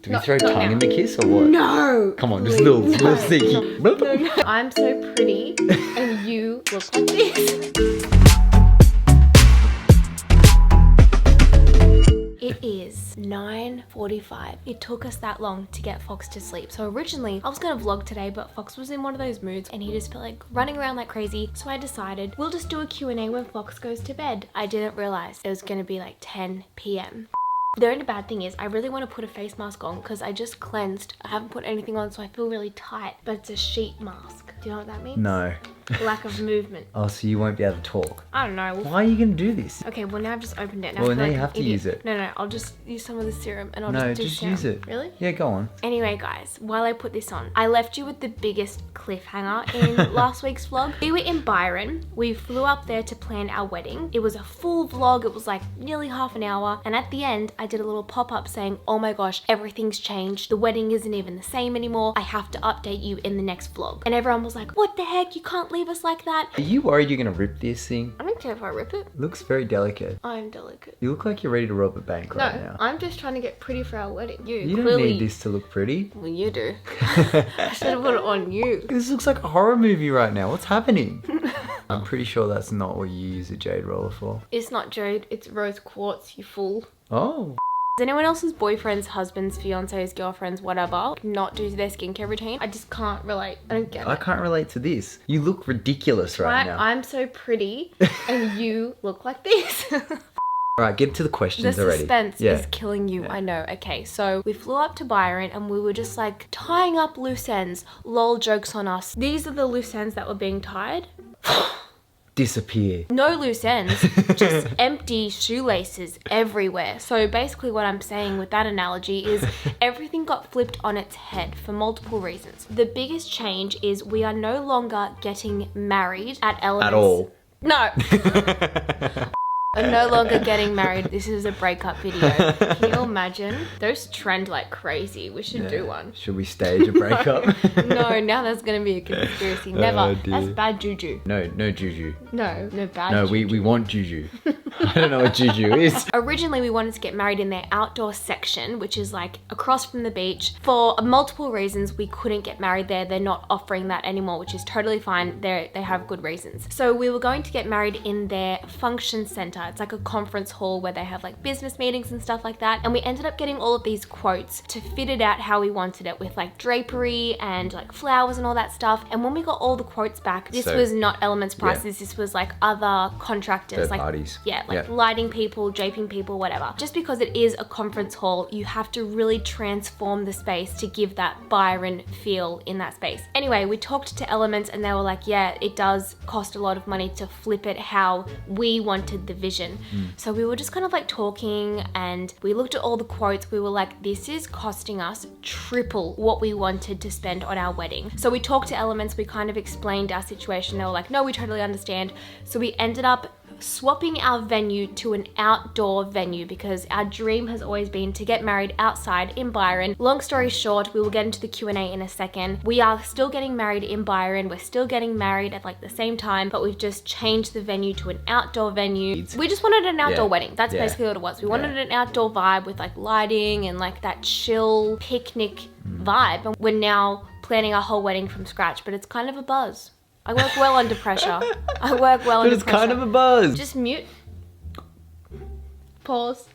Do we throw tongue in the kiss or what? No! Come on, just a little sneaky. No. I'm so pretty and you look like this. It is 9:45. It took us that long to get Fox to sleep. So originally I was gonna vlog today, but Fox was in one of those moods and he just felt like running around like crazy. So I decided we'll just do a Q&A when Fox goes to bed. I didn't realize it was gonna be like 10 p.m. The only bad thing is I really want to put a face mask on because I just cleansed. I haven't put anything on, so I feel really tight, but it's a sheet mask. Do you know what that means? No. Lack of movement. Oh, so you won't be able to talk? I don't know. Why are you going to do this? Okay, well now I've just opened it. Well, now you have to use it. No, I'll just use some of the serum and I'll No, just do just serum. use it. Really? Yeah, go on. Anyway, guys, while I put this on, I left you with the biggest cliffhanger in last week's vlog. We were in Byron. We flew up there to plan our wedding. It was a full vlog. It was like nearly half an hour. And at the end, I did a little pop-up saying, oh my gosh, everything's changed. The wedding isn't even the same anymore. I have to update you in the next vlog. And everyone was like, what the heck? You can't leave us like that. Are you worried you're going to rip this thing? I don't care if I rip it. Looks very delicate. I'm delicate. You look like you're ready to rob a bank right No, now. I'm just trying to get pretty for our wedding. You don't clearly need this to look pretty. Well, you do. I should have put it on you. This looks like a horror movie right now. What's happening? I'm pretty sure that's not what you use a jade roller for. It's not jade, it's rose quartz, you fool. Oh. Does anyone else's boyfriends, husbands, fiancés, girlfriends, whatever, not do their skincare routine? I just can't relate. I don't get it. I can't relate to this. You look ridiculous right now. I'm so pretty and you look like this. Alright, get to the questions The already. suspense is killing you, I know. Okay, so we flew up to Byron and we were just like tying up loose ends. Lol, jokes on us. These are the loose ends that were being tied. Disappear. No loose ends, just empty shoelaces everywhere. So basically what I'm saying with that analogy is everything got flipped on its head for multiple reasons. The biggest change is we are no longer getting married at Elements. At all. No. I'm no longer getting married. This is a breakup video. Can you imagine? Those trend like crazy. We should do one. Should we stage a breakup? No, now there's gonna be a conspiracy. Never. Oh, dear. That's bad juju. No juju. No bad No, juju. we want juju. I don't know what juju is. Originally, we wanted to get married in their outdoor section, which is like across from the beach. For multiple reasons, we couldn't get married there. They're not offering that anymore, which is totally fine. They have good reasons. So we were going to get married in their function center. It's like a conference hall where they have like business meetings and stuff like that. And we ended up getting all of these quotes to fit it out how we wanted it with like drapery and like flowers and all that stuff. And when we got all the quotes back, this was not Elements prices. This was like other contractors. Third parties. Yeah, like lighting people, draping people, whatever. Just because it is a conference hall, you have to really transform the space to give that Byron feel in that space. Anyway, we talked to Elements and they were like, yeah, it does cost a lot of money to flip it how we wanted the vision. So we were just kind of like talking and we looked at all the quotes. We were like, this is costing us triple what we wanted to spend on our wedding. So we talked to Elements, we kind of explained our situation. They were like, no, we totally understand. So we ended up swapping our venue to an outdoor venue because our dream has always been to get married outside in Byron. Long story short, we will get into the Q&A in a second. We are still getting married in Byron. We're still getting married at like the same time, but we've just changed the venue to an outdoor venue. We just wanted an outdoor wedding. That's basically what it was. We wanted an outdoor vibe with like lighting and like that chill picnic vibe. And we're now planning our whole wedding from scratch, but it's kind of a buzz. I work well under pressure. I work well under pressure. But it's kind of a buzz. Just mute. Pause.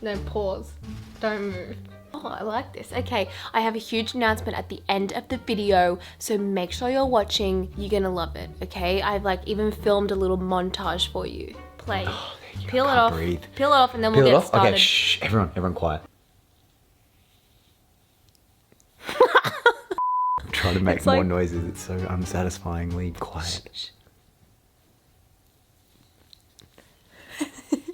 No, pause. Don't move. Oh, I like this. Okay, I have a huge announcement at the end of the video, so make sure you're watching. You're gonna love it, okay? I've like even filmed a little montage for you. Play. Oh, Peel it off. Breathe. Peel it off and then we'll get started. Okay, shh. Everyone quiet. I'm trying to make more noises. It's so unsatisfyingly quiet.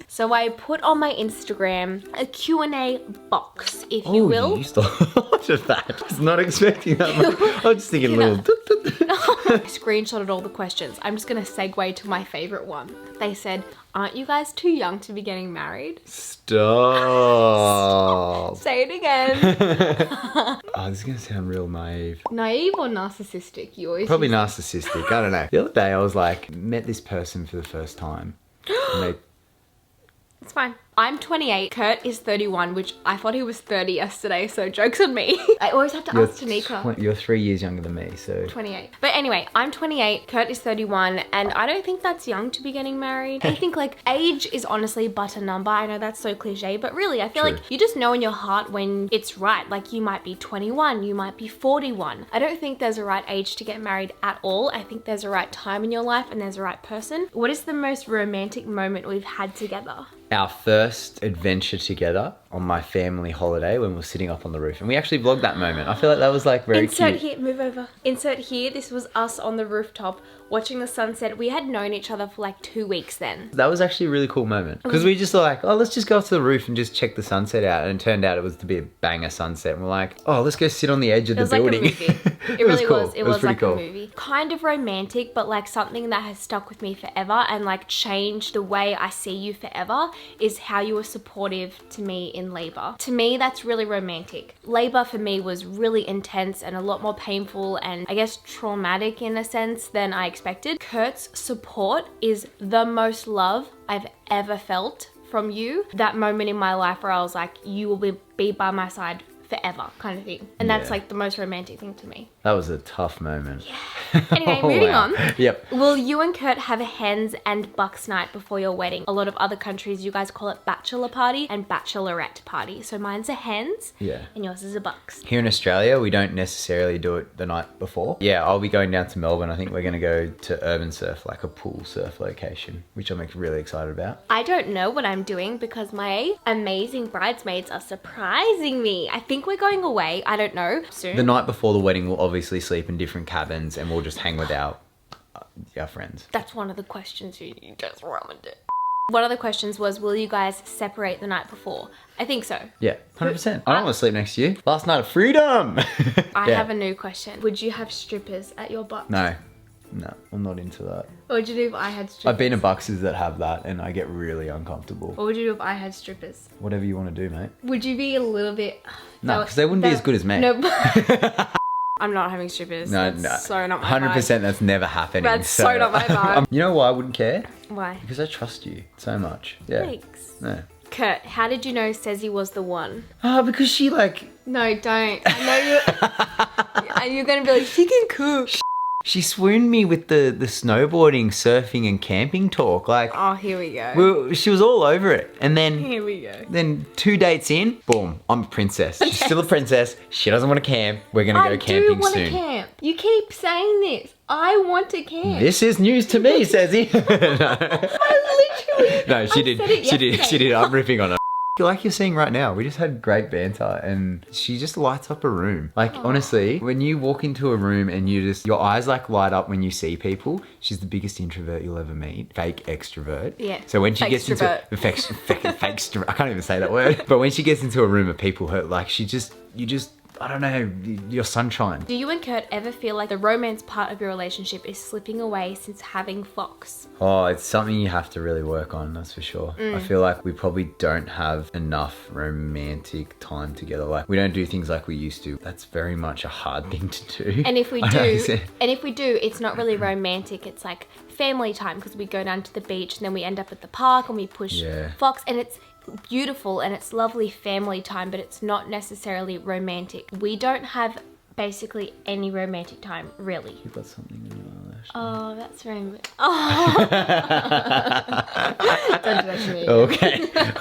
So I put on my Instagram a Q&A box, if you will. Oh, you stop. Just that. I was not expecting that much. I was just thinking a little... I screenshotted all the questions. I'm just gonna segue to my favorite one. They said, aren't you guys too young to be getting married? Stop. Say it again. Oh, this is gonna sound real naive. Naive or narcissistic? You always Probably narcissistic. I don't know. The other day I was like, met this person for the first time. And It's fine. I'm 28. Kurt is 31, which I thought he was 30 yesterday, so joke's on me. I always have to ask Tanika. You're 3 years younger than me, so... 28. But anyway, I'm 28, Kurt is 31, and I don't think that's young to be getting married. I think like age is honestly but a number. I know that's so cliche, but really I feel like you just know in your heart when it's right. Like you might be 21, you might be 41. I don't think there's a right age to get married at all. I think there's a right time in your life and there's a right person. What is the most romantic moment we've had together? Our first adventure together on my family holiday when we were sitting up on the roof. And we actually vlogged that moment. I feel like that was like very Insert cute. here, move over. Insert here, this was us on the rooftop watching the sunset. We had known each other for like 2 weeks then. That was actually a really cool moment. Because we just were like, oh, let's just go up to the roof and just check the sunset out. And it turned out it was to be a banger sunset. And we're like, oh, let's go sit on the edge of the building. Like a movie. It really was. It was pretty like cool. a movie. Kind of romantic, but like something that has stuck with me forever and like changed the way I see you forever is how you were supportive to me in labor. To me, that's really romantic. Labor for me was really intense and a lot more painful and I guess traumatic in a sense than I expected. Kurt's support is the most love I've ever felt from you. That moment in my life where I was like, you will be by my side forever kind of thing. And that's like the most romantic thing to me. That was a tough moment. Yeah. Anyway, moving on. Yep. Will you and Kurt have a hens and bucks night before your wedding? A lot of other countries, you guys call it bachelor party and bachelorette party. So mine's a hens and yours is a bucks. Here in Australia, we don't necessarily do it the night before. Yeah, I'll be going down to Melbourne. I think we're going to go to Urban Surf, like a pool surf location, which I'm really excited about. I don't know what I'm doing because my amazing bridesmaids are surprising me. I think we're going away. I don't know. Soon. The night before the wedding, we'll obviously sleep in different cabins and we'll just hang with our friends. That's one of the questions you just rammed it. One of the questions was, will you guys separate the night before? I think so. Yeah, 100%. I don't want to sleep next to you. Last night of freedom. I have a new question. Would you have strippers at your bucks? No, I'm not into that. What would you do if I had strippers? I've been to buxes that have that and I get really uncomfortable. What would you do if I had strippers? Whatever you want to do, mate. Would you be a little bit... No, because they wouldn't be as good as me. No. I'm not having strippers. No. So not my 100% that's never happening. That's so not my vibe. You know why I wouldn't care? Why? Because I trust you so much. Yeah. Thanks. No. Kurt, how did you know SEZZY was the one? Because she like... No, don't. I know you're going to be like, she can cook. She swooned me with the snowboarding, surfing and camping talk. Like, oh, here we go. She was all over it. And then... Here we go. Then 2 dates in, boom, I'm a princess. She's still a princess. She doesn't want to camp. We're going to go camping soon. I do want to camp. You keep saying this. I want to camp. This is news to me, SEZZY. No. I literally... No, she did. She did. I'm ripping on her. Like you're seeing right now, we just had great banter and she just lights up a room. Like, honestly, when you walk into a room and your eyes like light up when you see people, she's the biggest introvert you'll ever meet. Fake extrovert. Yeah. So when she gets into fake I can't even say that word. But when she gets into a room of people, you just, I don't know, your sunshine. Do you and Kurt ever feel like the romance part of your relationship is slipping away since having Fox? Oh, it's something you have to really work on, that's for sure. I feel like we probably don't have enough romantic time together. Like, we don't do things like we used to. That's very much a hard thing to do. And if we do, it's not really romantic. It's like family time because we go down to the beach and then we end up at the park and we push Fox and it's beautiful and it's lovely family time, but it's not necessarily romantic. We don't have basically any romantic time, really. You've got something in your eyelash. Oh, that's romantic. Oh. Don't do that to me.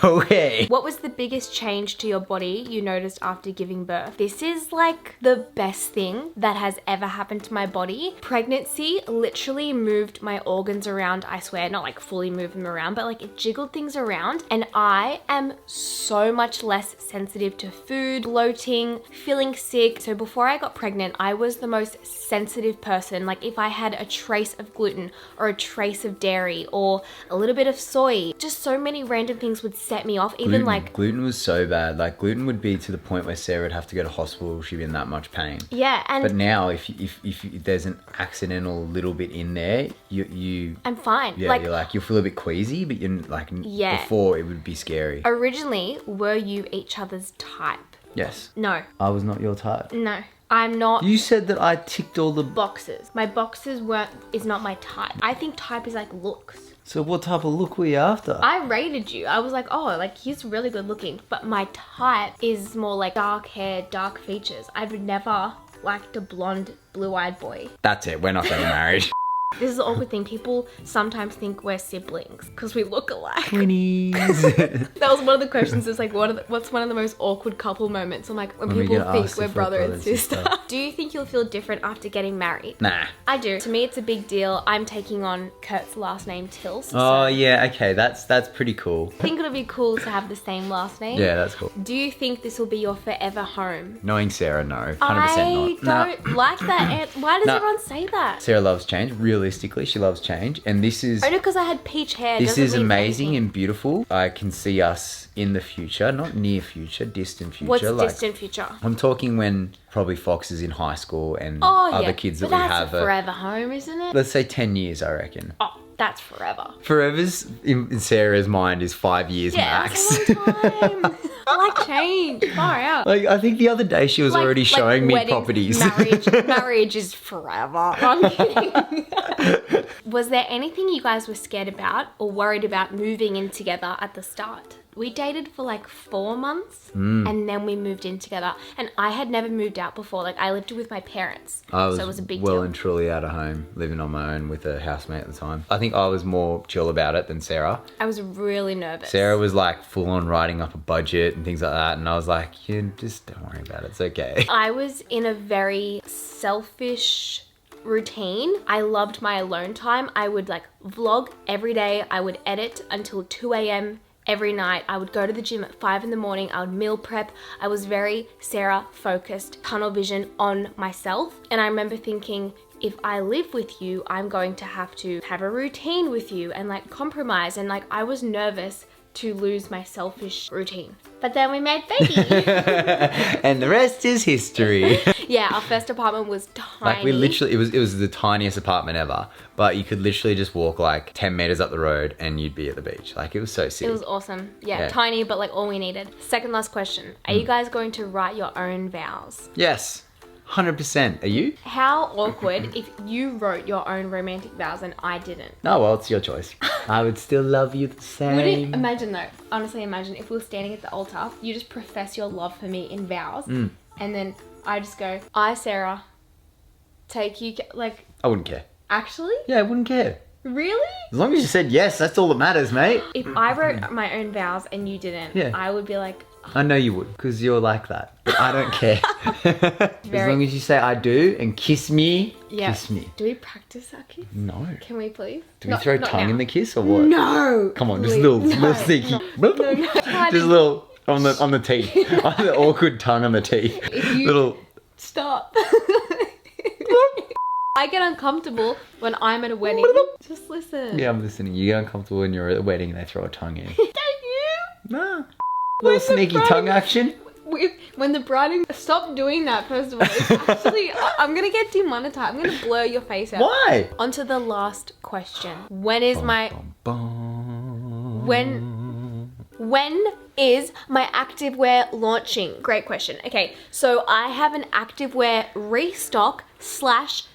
Okay. What was the biggest change to your body you noticed after giving birth? This is like the best thing that has ever happened to my body. Pregnancy literally moved my organs around, I swear, not like fully moved them around, but like it jiggled things around and I am so much less sensitive to food, bloating, feeling sick. So before I got pregnant, I was the most sensitive person. Like if I had a trace of gluten or a trace of dairy or a little bit of soy, just so many random things would set me off. Even like gluten was so bad. Like gluten would be to the point where Sarah would have to go to hospital. She'd be in that much pain. Yeah, and but now if there's an accidental little bit in there, I'm fine. Yeah, like you'll feel a bit queasy, but you're like before it would be scary. Originally, were you each other's type? Yes. No. I was not your type. No. I'm not. You said that I ticked all the boxes. My boxes is not my type. I think type is like looks. So what type of look were you after? I rated you. I was like, oh, like he's really good looking. But my type is more like dark hair, dark features. I've never liked a blonde, blue-eyed boy. That's it. We're not getting married. This is the awkward thing. People sometimes think we're siblings because we look alike. Twinnies. That was one of the questions. It's like, what's one of the most awkward couple moments? I'm like, when people think we're brother and sister. Do you think you'll feel different after getting married? Nah. I do. To me, it's a big deal. I'm taking on Kurt's last name, Tills. Oh yeah, okay, that's pretty cool. I think it'll be cool to have the same last name. Yeah, that's cool. Do you think this will be your forever home? Knowing Sarah, no, 100% I not. don't like that. Why does everyone say that? Sarah loves change. Realistically, she loves change, and this is only because I had peach hair. this doesn't is mean amazing anything. and beautiful. I can see us in the future, not near future, distant future. What's like, distant future? I'm talking when probably Fox is in high school and Oh, other yeah. kids that But we that's have a are, forever home, isn't it? let's say 10 years, I reckon. Oh, that's forever. Forever's in Sarah's mind is 5 years max. That's a long time. I like change. Far out. Like, I think the other day she was already showing me weddings, properties. Marriage is forever. I'm kidding. Was there anything you guys were scared about or worried about moving in together at the start? We dated for like 4 months and then we moved in together. And I had never moved out before. Like I lived with my parents. I so it was a big well deal. and truly out of home, living on my own with a housemate at the time. I think I was more chill about it than Sarah. I was really nervous. Sarah was like full on writing up a budget and things like that. And I was like, yeah, just don't worry about it. It's okay. I was in a very selfish routine. I loved my alone time. I would like vlog every day. I would edit until 2 a.m. every night. I would go to the gym at 5 in the morning. I would meal prep. I was very Sarah focused, tunnel vision on myself. And I remember thinking, if I live with you, I'm going to have a routine with you and like compromise. And like I was nervous to lose my selfish routine. But then we made baby. And the rest is history. Yeah, our first apartment was tiny. Like we literally, it was the tiniest apartment ever, but you could literally just walk like 10 meters up the road and you'd be at the beach. Like it was so sick. It was awesome. Yeah, tiny, but like all we needed. Second last question. Are you guys going to write your own vows? Yes, 100%. Are you? How awkward if you wrote your own romantic vows and I didn't. No, well, it's your choice. I would still love you the same. Wouldn't imagine though, honestly imagine if we were standing at the altar, you just profess your love for me in vows, and then I just go, I, Sarah, take you, like... I wouldn't care. Actually? Yeah, I wouldn't care. Really? As long as you said yes, that's all that matters, mate. If I wrote my own vows and you didn't, Yeah. I would be like... I know you would, because you're like that. But I don't care. As long as you say I do and kiss me, kiss me. Do we practice our kiss? No. Can we please? Do we throw tongue now. in the kiss or what? No! Come on, just please. little sneaky. No. Just a little on the teeth. On the awkward tongue on the teeth. If you- Little. Stop. I get uncomfortable when I'm at a wedding. Just listen. Yeah, I'm listening. You get uncomfortable when you're at a wedding and they throw a tongue in. Don't you? Nah. Little sneaky tongue action. When the bride... Stop doing that, first of all. It's actually... I'm going to get demonetized. I'm going to blur your face out. Why? On to the last question. When is my... When is my activewear launching? Great question. Okay, so I have an activewear restock /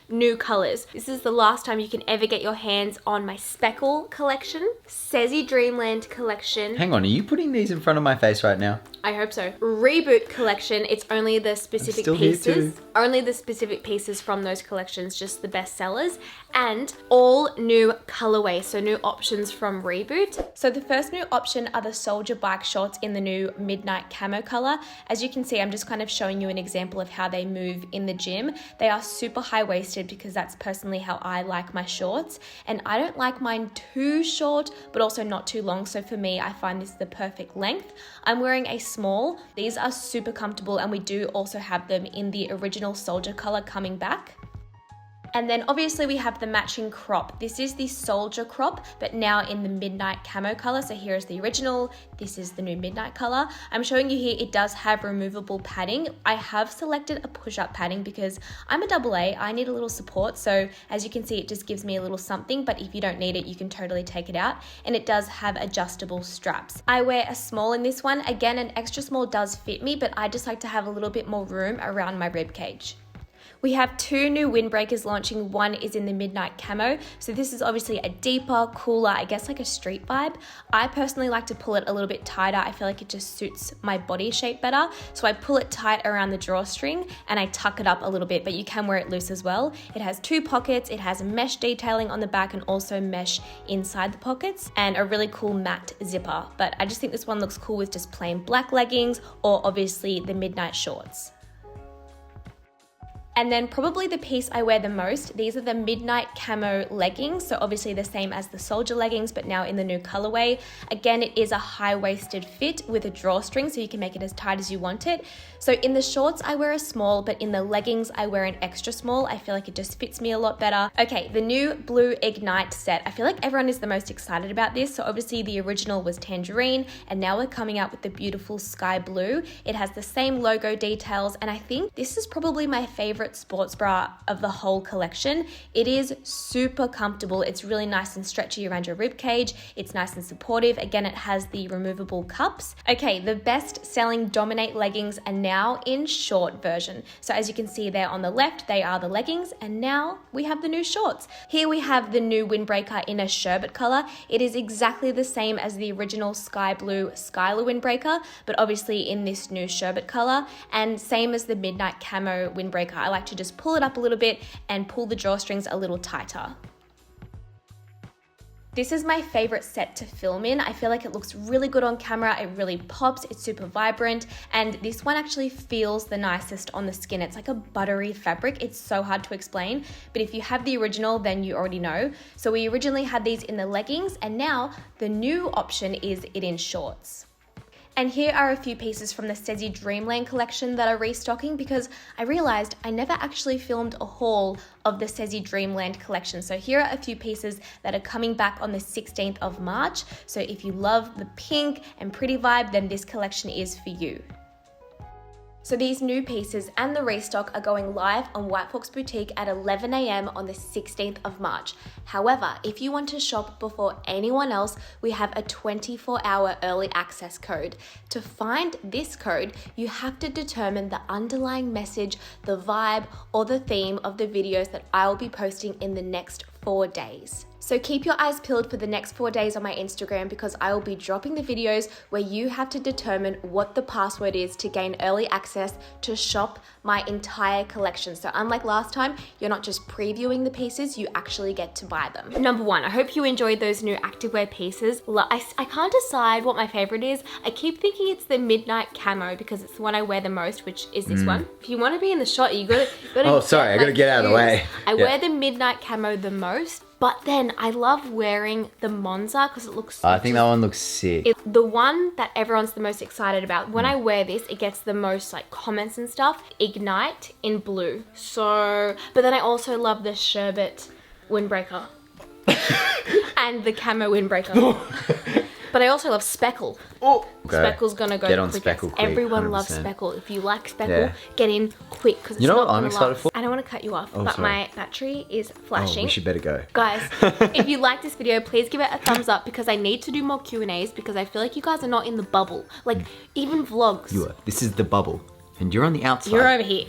new colors. This is the last time you can ever get your hands on my Speckle collection, SEZZY Dreamland collection. Hang on, are you putting these in front of my face right now? I hope so. Reboot collection. It's only the specific still here pieces. too. Only the specific pieces from those collections, just the best sellers. And all new colorways, so new options from Reboot. So the first new option are the Soldier Bike shorts in the new midnight camo color. As you can see, I'm just kind of showing you an example of how they move in the gym. They are super high-waisted because that's personally how I like my shorts. And I don't like mine too short, but also not too long. So for me, I find this the perfect length. I'm wearing a small. These are super comfortable, and we do also have them in the original soldier color coming back. And then obviously we have the matching crop. This is the soldier crop, but now in the midnight camo color. So here is the original, this is the new midnight color. I'm showing you here, it does have removable padding. I have selected a push-up padding because I'm a AA, I need a little support. So as you can see, it just gives me a little something, but if you don't need it, you can totally take it out. And it does have adjustable straps. I wear a small in this one. Again, an extra small does fit me, but I just like to have a little bit more room around my rib cage. We have 2 new windbreakers launching. One is in the midnight camo. So this is obviously a deeper, cooler, I guess like a street vibe. I personally like to pull it a little bit tighter. I feel like it just suits my body shape better. So I pull it tight around the drawstring and I tuck it up a little bit, but you can wear it loose as well. It has 2 pockets. It has mesh detailing on the back and also mesh inside the pockets, and a really cool matte zipper. But I just think this one looks cool with just plain black leggings or obviously the midnight shorts. And then probably the piece I wear the most, these are the midnight camo leggings. So obviously the same as the soldier leggings, but now in the new colorway. Again, it is a high-waisted fit with a drawstring, so you can make it as tight as you want it. So in the shorts, I wear a small, but in the leggings, I wear an extra small. I feel like it just fits me a lot better. Okay, the new blue Ignite set. I feel like everyone is the most excited about this. So obviously the original was tangerine, and now we're coming out with the beautiful sky blue. It has the same logo details, and I think this is probably my favorite sports bra of the whole collection. It is super comfortable. It's really nice and stretchy around your rib cage. It's nice and supportive. Again, it has the removable cups. Okay, the best selling Dominate leggings are now in short version. So as you can see there on the left, they are the leggings, and now we have the new shorts. Here we have the new windbreaker in a sherbet color. It is exactly the same as the original sky blue Skylar windbreaker, but obviously in this new sherbet color, and same as the midnight camo windbreaker. I like to just pull it up a little bit and pull the drawstrings a little tighter. This is my favorite set to film in. I feel like it looks really good on camera. It really pops, it's super vibrant, and this one actually feels the nicest on the skin. It's like a buttery fabric. It's so hard to explain, but if you have the original, then you already know. So we originally had these in the leggings, and now the new option is it in shorts. And here are a few pieces from the SEZZY Dreamland collection that are restocking, because I realized I never actually filmed a haul of the SEZZY Dreamland collection. So here are a few pieces that are coming back on the 16th of March. So if you love the pink and pretty vibe, then this collection is for you. So these new pieces and the restock are going live on White Fox Boutique at 11 AM on the 16th of March. However, if you want to shop before anyone else, we have a 24-hour early access code. To find this code, you have to determine the underlying message, the vibe, or the theme of the videos that I will be posting in the next 4 days. So keep your eyes peeled for the next 4 days on my Instagram, because I will be dropping the videos where you have to determine what the password is to gain early access to shop my entire collection. So unlike last time, you're not just previewing the pieces, you actually get to buy them. Number 1, I hope you enjoyed those new activewear pieces. I can't decide what my favorite is. I keep thinking it's the midnight camo because it's the one I wear the most, which is this one. If you want to be in the shot, you gotta oh, sorry, I gotta get out of the way. I wear the midnight camo the most. But then I love wearing the Monza because it looks I think that one looks sick. It's the one that everyone's the most excited about. When I wear this, it gets the most like comments and stuff. Ignite in blue. So, but then I also love the sherbet windbreaker and the camo windbreaker. But I also love Speckle. Oh, okay. Speckle's gonna go get on quickest. Speckle quick. Everyone 100%. loves Speckle. If you like Speckle, get in quick because you know what I'm excited for? I don't want to cut you off, but sorry. my battery is flashing. Oh, we should better go. Guys, if you like this video, please give it a thumbs up because I need to do more Q&As because I feel like you guys are not in the bubble. Like even vlogs. You are. This is the bubble. And you're on the outside. You're over here.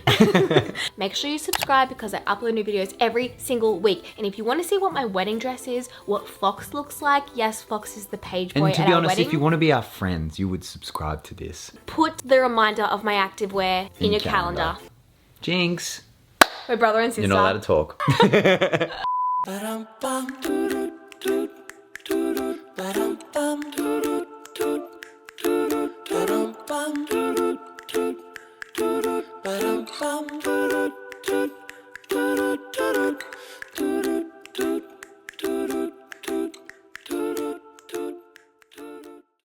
Make sure you subscribe because I upload new videos every single week. And if you want to see what my wedding dress is, what Fox looks like, yes, Fox is the page boy at our wedding. And to be honest, if you want to be our friends, you would subscribe to this. Put the reminder of my activewear in your calendar. Jinx. We're brother and sister. You're not allowed to talk. Ba-dum-bum.